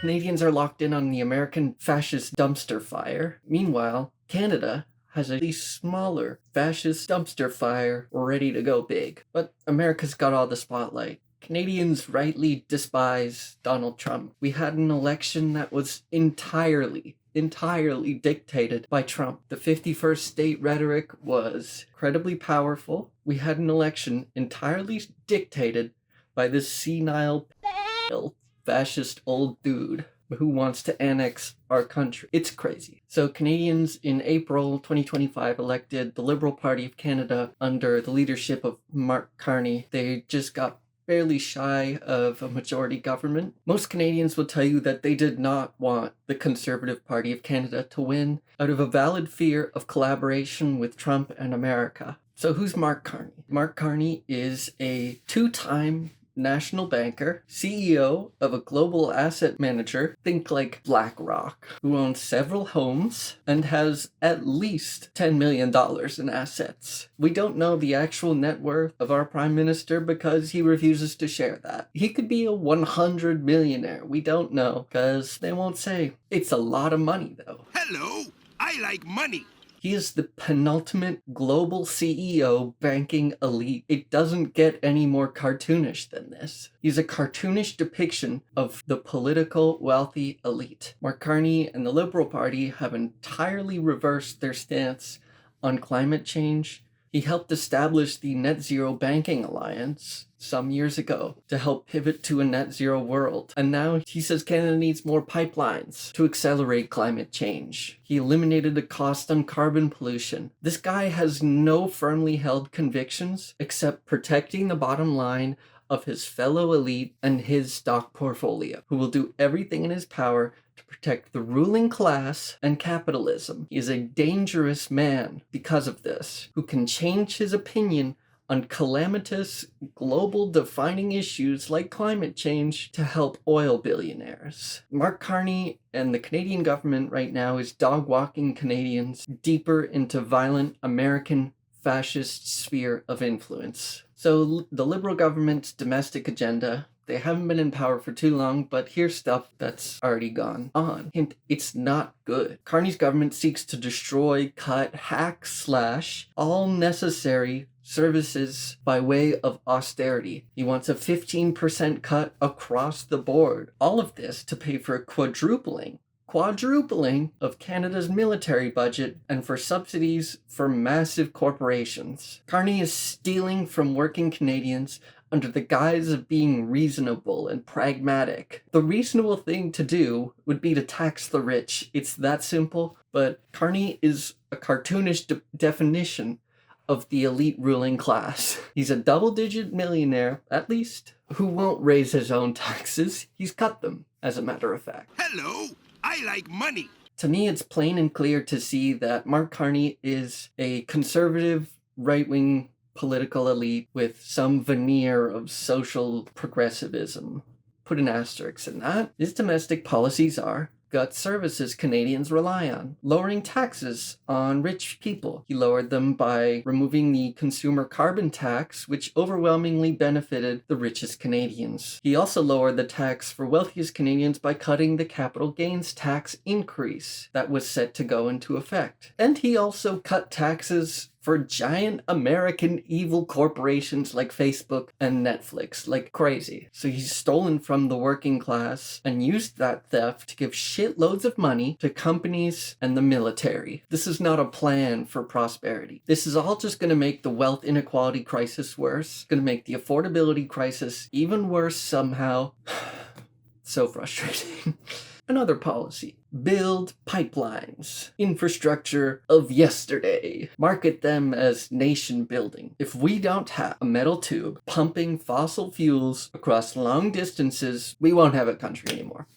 Canadians are locked in on the American fascist dumpster fire. Meanwhile, Canada has a smaller fascist dumpster fire ready to go big. But America's got all the spotlight. Canadians rightly despise Donald Trump. We had an election that was entirely dictated by Trump. The 51st state rhetoric was incredibly powerful. We had an election entirely dictated by this senile, fascist old dude who wants to annex our country. It's crazy. So Canadians in April 2025 elected the Liberal Party of Canada under the leadership of Mark Carney. They just got barely shy of a majority government. Most Canadians will tell you that they did not want the Conservative Party of Canada to win out of a valid fear of collaboration with Trump and America. So who's Mark Carney? Mark Carney is a two-time national banker, CEO of a global asset manager, think like BlackRock, who owns several homes and has at least $10 million in assets. We don't know the actual net worth of our prime minister because he refuses to share that. He could be a 100 millionaire. We don't know because they won't say. It's a lot of money though. Hello, I like money. He is the penultimate global CEO banking elite. It doesn't get any more cartoonish than this. He's a cartoonish depiction of the political wealthy elite. Mark Carney and the Liberal Party have entirely reversed their stance on climate change. He helped establish the Net Zero Banking Alliance some years ago to help pivot to a net zero world. And now he says Canada needs more pipelines to accelerate climate change. He eliminated the cost on carbon pollution. This guy has no firmly held convictions except protecting the bottom line of his fellow elite and his stock portfolio, who will do everything in his power to protect the ruling class and capitalism. He is a dangerous man because of this, who can change his opinion on calamitous, global defining issues like climate change to help oil billionaires. Mark Carney and the Canadian government right now is dog-walking Canadians deeper into violent American fascist sphere of influence. So the Liberal government's domestic agenda, they haven't been in power for too long, but here's stuff that's already gone on. Hint, it's not good. Carney's government seeks to destroy, cut, hack, slash all necessary services by way of austerity. He wants a 15% cut across the board. All of this to pay for a quadrupling of Canada's military budget and for subsidies for massive corporations. Carney is stealing from working Canadians under the guise of being reasonable and pragmatic. The reasonable thing to do would be to tax the rich. It's that simple, but Carney is a cartoonish definition of the elite ruling class. He's a double-digit millionaire, at least, who won't raise his own taxes. He's cut them, as a matter of fact. Hello, I like money. To me, it's plain and clear to see that Mark Carney is a conservative, right-wing political elite with some veneer of social progressivism. Put an asterisk in that. His domestic policies are gut services Canadians rely on, lowering taxes on rich people. He lowered them by removing the consumer carbon tax, which overwhelmingly benefited the richest Canadians. He also lowered the tax for wealthiest Canadians by cutting the capital gains tax increase that was set to go into effect. And he also cut taxes for giant American evil corporations like Facebook and Netflix, like crazy. So he's stolen from the working class and used that theft to give shitloads of money to companies and the military. This is not a plan for prosperity. This is all just going to make the wealth inequality crisis worse, going to make the affordability crisis even worse somehow. So frustrating. Another policy. Build pipelines. Infrastructure of yesterday. Market them as nation building. If we don't have a metal tube pumping fossil fuels across long distances, we won't have a country anymore.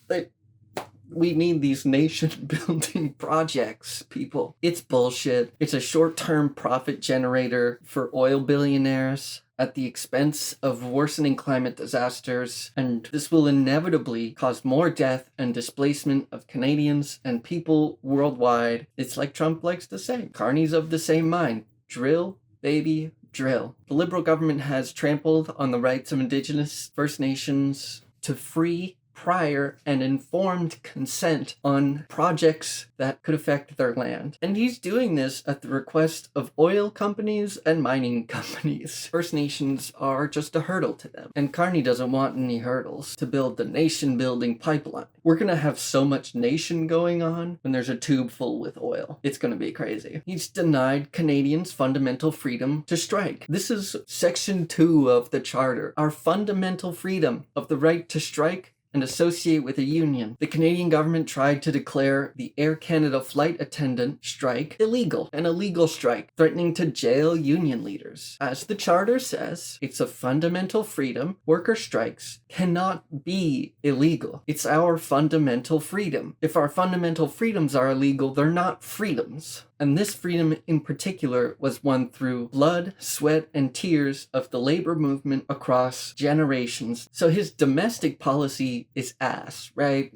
We need these nation building projects, people. It's bullshit. It's a short-term profit generator for oil billionaires at the expense of worsening climate disasters, and this will inevitably cause more death and displacement of Canadians and people worldwide. It's like Trump likes to say, Carney's of the same mind. Drill, baby, drill. The Liberal government has trampled on the rights of Indigenous First Nations to free prior and informed consent on projects that could affect their land. And he's doing this at the request of oil companies and mining companies. First Nations are just a hurdle to them. And Carney doesn't want any hurdles to build the nation-building pipeline. We're gonna have so much nation going on when there's a tube full with oil. It's gonna be crazy. He's denied Canadians fundamental freedom to strike. This is Section 2 of the Charter. Our fundamental freedom of the right to strike and associate with a union. The Canadian government tried to declare the Air Canada flight attendant strike illegal, an illegal strike, threatening to jail union leaders. As the Charter says, it's a fundamental freedom. Worker strikes cannot be illegal. It's our fundamental freedom. If our fundamental freedoms are illegal, they're not freedoms. And this freedom in particular was won through blood, sweat, and tears of the labor movement across generations. So his domestic policy is ass, right?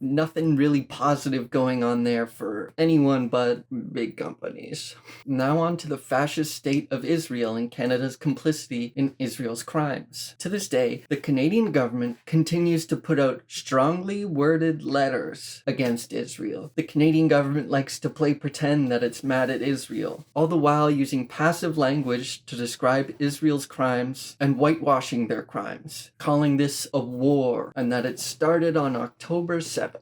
Nothing really positive going on there for anyone but big companies. Now on to the fascist state of Israel and Canada's complicity in Israel's crimes. To this day, the Canadian government continues to put out strongly worded letters against Israel. The Canadian government likes to play pretend that it's mad at Israel, all the while using passive language to describe Israel's crimes and whitewashing their crimes, calling this a war and that it started on October 7th.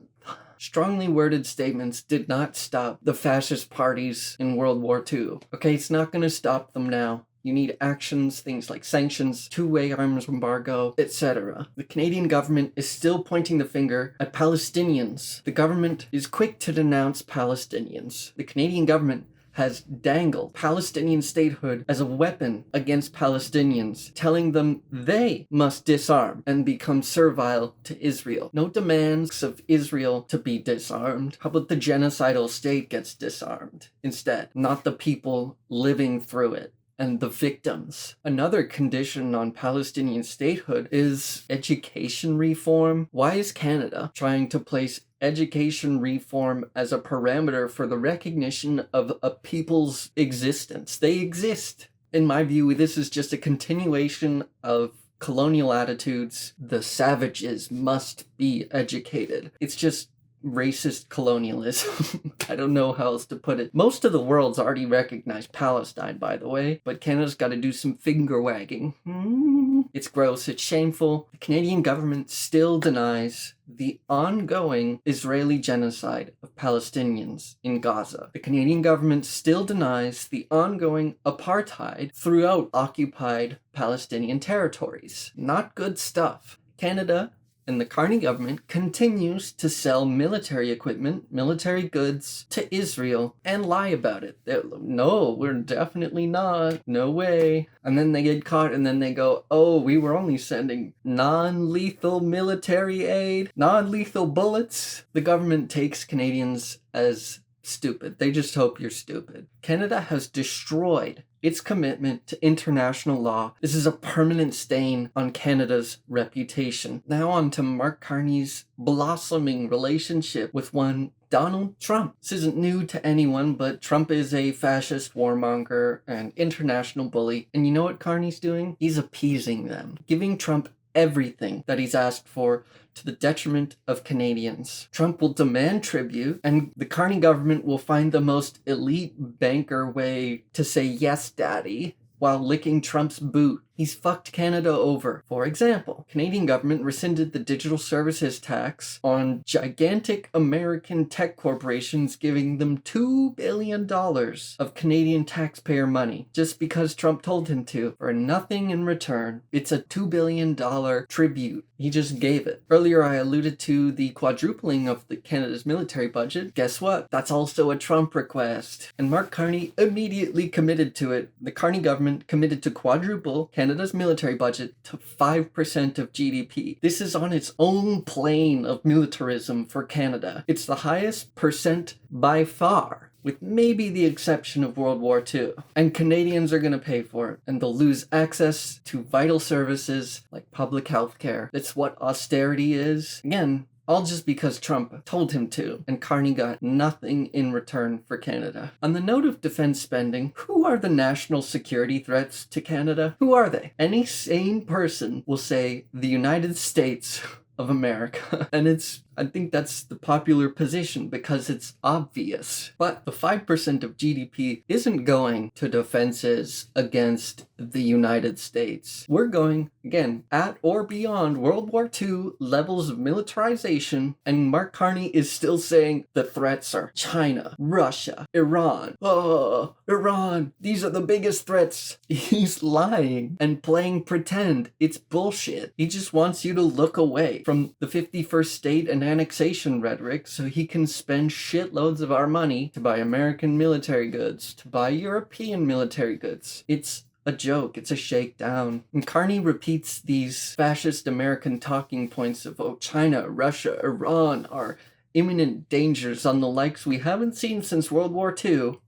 Strongly worded statements did not stop the fascist parties in World War II. Okay, it's not going to stop them now. You need actions, things like sanctions, two-way arms embargo, etc. The Canadian government is still pointing the finger at Palestinians. The government is quick to denounce Palestinians. The Canadian government has dangled Palestinian statehood as a weapon against Palestinians, telling them they must disarm and become servile to Israel. No demands of Israel to be disarmed. How about the genocidal state gets disarmed instead, not the people living through it and the victims. Another condition on Palestinian statehood is education reform. Why is Canada trying to place education reform as a parameter for the recognition of a people's existence? They exist. In my view, this is just a continuation of colonial attitudes. The savages must be educated. It's just racist colonialism. I don't know how else to put it. Most of the world's already recognized Palestine, by the way, but Canada's got to do some finger wagging. It's gross, it's shameful. The Canadian government still denies the ongoing Israeli genocide of Palestinians in Gaza. The Canadian government still denies the ongoing apartheid throughout occupied Palestinian territories. Not good stuff. Canada and the Carney government continues to sell military equipment, military goods to Israel and lie about it. No, we're definitely not. No way. And then they get caught and then they go, oh, we were only sending non-lethal military aid, non-lethal bullets. The government takes Canadians as stupid. They just hope you're stupid. Canada has destroyed its commitment to international law. This is a permanent stain on Canada's reputation. Now on to Mark Carney's blossoming relationship with one Donald Trump. This isn't new to anyone, but Trump is a fascist warmonger and international bully. And you know what Carney's doing? He's appeasing them, giving Trump everything that he's asked for to the detriment of Canadians. Trump will demand tribute, and the Carney government will find the most elite banker way to say yes, daddy, while licking Trump's boot. He's fucked Canada over. For example, Canadian government rescinded the digital services tax on gigantic American tech corporations, giving them $2 billion of Canadian taxpayer money just because Trump told him to, for nothing in return. It's a $2 billion tribute. He just gave it. Earlier I alluded to the quadrupling of Canada's military budget. Guess what? That's also a Trump request. And Mark Carney immediately committed to it. The Carney government committed to quadruple Canada's military budget to 5% of GDP. This is on its own plane of militarism for Canada. It's the highest percent by far, with maybe the exception of World War II. And Canadians are going to pay for it, and they'll lose access to vital services like public health care. That's what austerity is. Again, all just because Trump told him to, and Carney got nothing in return for Canada. On the note of defense spending, who are the national security threats to Canada? Who are they? Any sane person will say the United States of America. And I think that's the popular position because it's obvious. But the 5% of GDP isn't going to defenses against the United States. We're going, again, at or beyond World War II levels of militarization, and Mark Carney is still saying the threats are China, Russia, Iran. Oh, Iran, these are the biggest threats. He's lying and playing pretend. It's bullshit. He just wants you to look away from the 51st state and annexation rhetoric so he can spend shitloads of our money to buy American military goods, to buy European military goods. It's a joke. It's a shakedown. And Carney repeats these fascist American talking points of, oh, China, Russia, Iran are imminent dangers on the likes we haven't seen since World War II.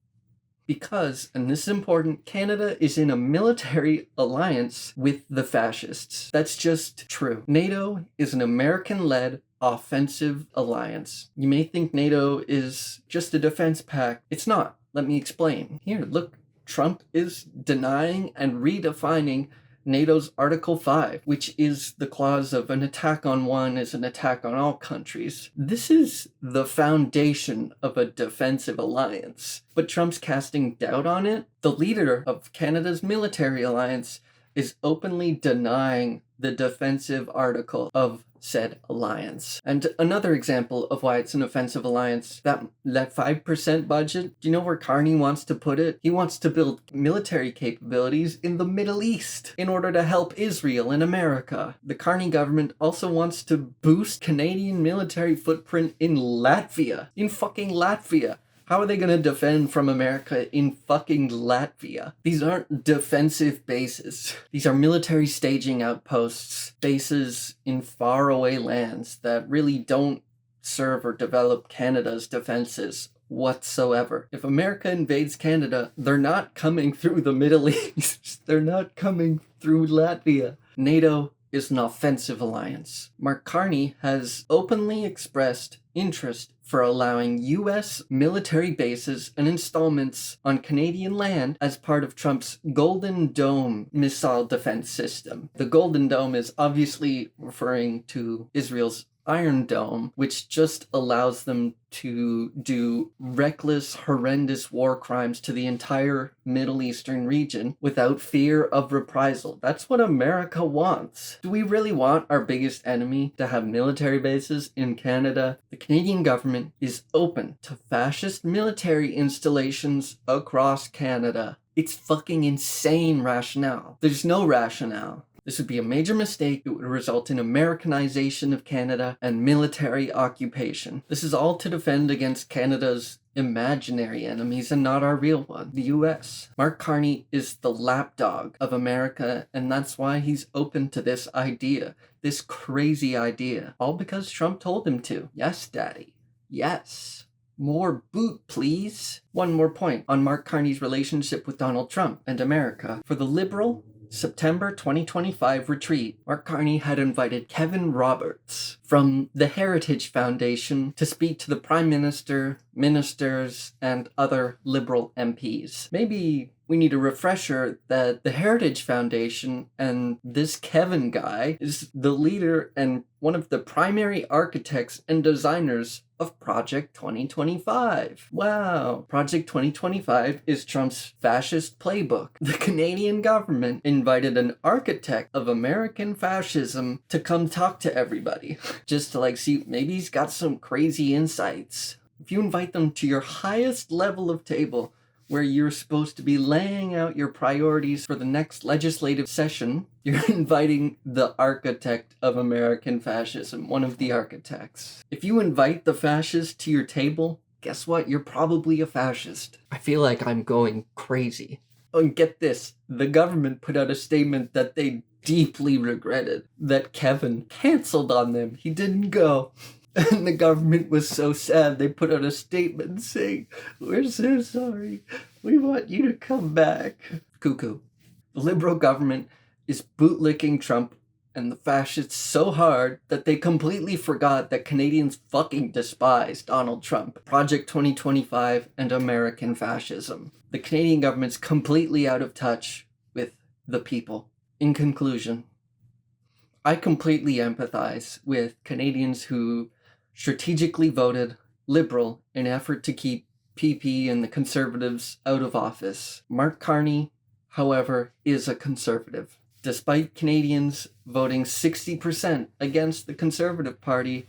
Because, and this is important, Canada is in a military alliance with the fascists. That's just true. NATO is an American-led offensive alliance. You may think NATO is just a defense pact. It's not. Let me explain. Here, look, Trump is denying and redefining NATO's Article 5, which is the clause of an attack on one is an attack on all countries. This is the foundation of a defensive alliance, but Trump's casting doubt on it. The leader of Canada's military alliance is openly denying the defensive article of said alliance. And another example of why it's an offensive alliance, that 5% budget, do you know where Carney wants to put it? He wants to build military capabilities in the Middle East in order to help Israel and America. The Carney government also wants to boost Canadian military footprint in Latvia. In fucking Latvia. How are they going to defend from America in fucking Latvia? These aren't defensive bases. These are military staging outposts, bases in faraway lands that really don't serve or develop Canada's defenses whatsoever. If America invades Canada, they're not coming through the Middle East. They're not coming through Latvia. NATO is an offensive alliance. Mark Carney has openly expressed interest for allowing U.S. military bases and installments on Canadian land as part of Trump's Golden Dome missile defense system. The Golden Dome is obviously referring to Israel's Iron Dome, which just allows them to do reckless, horrendous war crimes to the entire Middle Eastern region without fear of reprisal. That's what America wants. Do we really want our biggest enemy to have military bases in Canada? The Canadian government is open to fascist military installations across Canada. It's fucking insane rationale. There's no rationale. This would be a major mistake. It would result in Americanization of Canada and military occupation. This is all to defend against Canada's imaginary enemies and not our real one, the US. Mark Carney is the lapdog of America, and that's why he's open to this idea, this crazy idea, all because Trump told him to. Yes, Daddy. Yes. More boot, please. One more point on Mark Carney's relationship with Donald Trump and America. For the liberal September 2025 retreat, Mark Carney had invited Kevin Roberts from the Heritage Foundation to speak to the Prime Minister, ministers, and other Liberal MPs. Maybe we need a refresher that the Heritage Foundation and this Kevin guy is the leader and one of the primary architects and designers of Project 2025. Wow. Project 2025 is Trump's fascist playbook. The Canadian government invited an architect of American fascism to come talk to everybody. Just to see, maybe he's got some crazy insights. If you invite them to your highest level of table, where you're supposed to be laying out your priorities for the next legislative session, you're inviting the architect of American fascism, one of the architects. If you invite the fascist to your table, guess what? You're probably a fascist. I feel like I'm going crazy. Oh, and get this. The government put out a statement that they deeply regretted that Kevin canceled on them. He didn't go. And the government was so sad, they put out a statement saying, "We're so sorry. We want you to come back." Cuckoo. The Liberal government is bootlicking Trump and the fascists so hard that they completely forgot that Canadians fucking despise Donald Trump, Project 2025, and American fascism. The Canadian government's completely out of touch with the people. In conclusion, I completely empathize with Canadians who strategically voted Liberal in effort to keep PP and the Conservatives out of office. Mark Carney, however, is a Conservative. Despite Canadians voting 60% against the Conservative Party,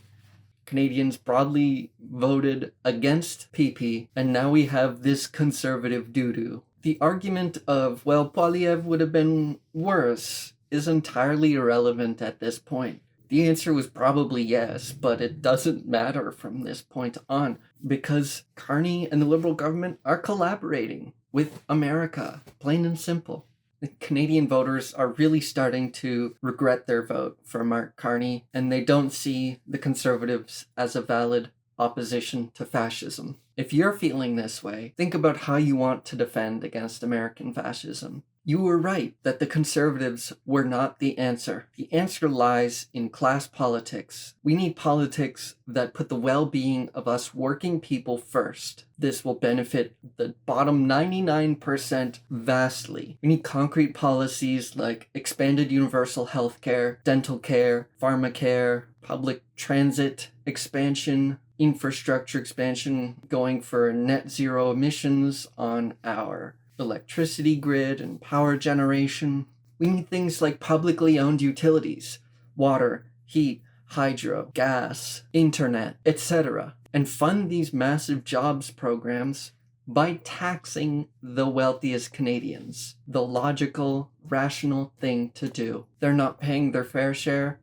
Canadians broadly voted against PP, and now we have this conservative doo-doo. The argument of, well, Poilievre would have been worse is entirely irrelevant at this point. The answer was probably yes, but it doesn't matter from this point on because Carney and the Liberal government are collaborating with America, plain and simple. The Canadian voters are really starting to regret their vote for Mark Carney, and they don't see the Conservatives as a valid opposition to fascism. If you're feeling this way, think about how you want to defend against American fascism. You were right that the Conservatives were not the answer. The answer lies in class politics. We need politics that put the well-being of us working people first. This will benefit the bottom 99% vastly. We need concrete policies like expanded universal health care, dental care, pharmacare, public transit expansion, infrastructure expansion, going for net zero emissions on our electricity grid and power generation. We need things like publicly owned utilities, water, heat, hydro, gas, internet, etc. And fund these massive jobs programs by taxing the wealthiest Canadians. The logical, rational thing to do. They're not paying their fair share,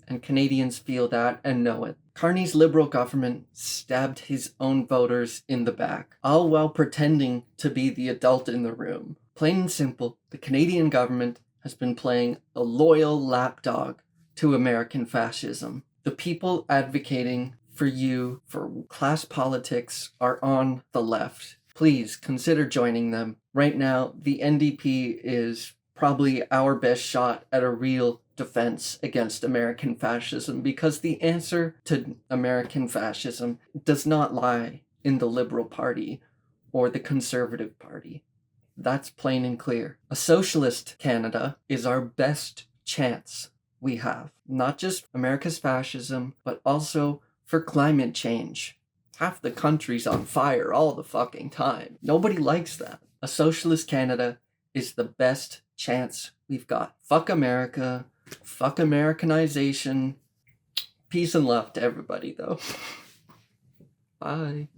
and Canadians feel that and know it. Carney's Liberal government stabbed his own voters in the back, all while pretending to be the adult in the room. Plain and simple, the Canadian government has been playing a loyal lapdog to American fascism. The people advocating for you for class politics are on the left. Please consider joining them. Right now, the NDP is probably our best shot at a real defense against American fascism, because the answer to American fascism does not lie in the Liberal Party or the Conservative Party. That's plain and clear. A socialist Canada is our best chance we have, not just America's fascism, but also for climate change. Half the country's on fire all the fucking time. Nobody likes that. A socialist Canada is the best chance we've got. Fuck America. Fuck Americanization. Peace and love to everybody, though. Bye.